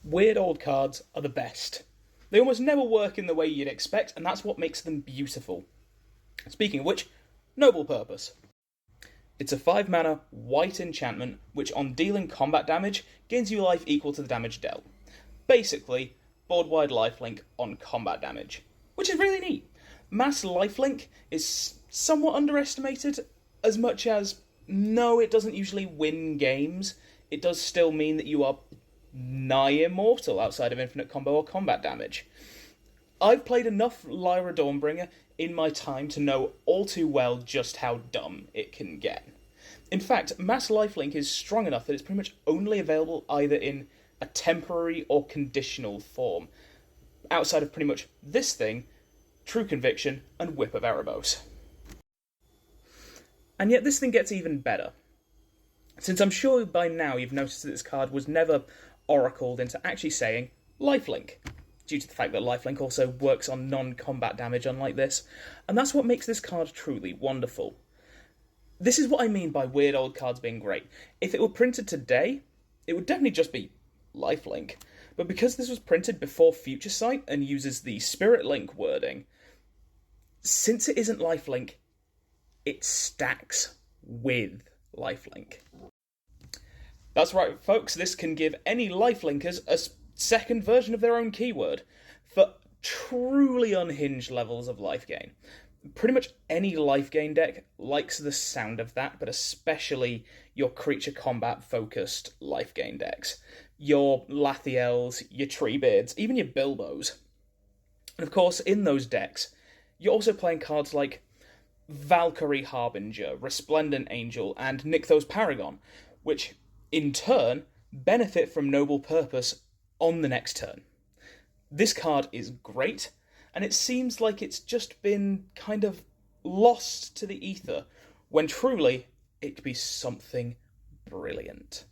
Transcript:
Weird old cards are the best. They almost never work in the way you'd expect, and that's what makes them beautiful. Speaking of which, Noble Purpose. It's a 5 mana white enchantment which, on dealing combat damage, gains you life equal to the damage dealt. Basically, board-wide lifelink on combat damage, which is really neat. Mass lifelink is somewhat underestimated, as much as, no, it doesn't usually win games. It does still mean that you are nigh immortal outside of infinite combo or combat damage. I've played enough Lyra Dawnbringer in my time to know all too well just how dumb it can get. In fact, Mass Lifelink is strong enough that it's pretty much only available either in a temporary or conditional form, outside of pretty much this thing, True Conviction, and Whip of Erebos. And yet this thing gets even better, since I'm sure by now you've noticed that this card was never oracled into actually saying lifelink, due to the fact that lifelink also works on non-combat damage unlike this, and that's what makes this card truly wonderful. This is what I mean by weird old cards being great. If it were printed today, it would definitely just be lifelink, but because this was printed before Future Sight and uses the Spirit Link wording, since it isn't lifelink, it stacks with lifelink. That's right, folks, this can give any lifelinkers a second version of their own keyword for truly unhinged levels of life gain. Pretty much any life gain deck likes the sound of that, but especially your creature combat focused life gain decks. Your Lathiels, your Treebeards, even your Bilbos. And of course, in those decks, you're also playing cards like Valkyrie Harbinger, Resplendent Angel, and Nykthos Paragon, which in turn benefit from Noble Purpose on the next turn. This card is great, and it seems like it's just been kind of lost to the ether, when truly it could be something brilliant.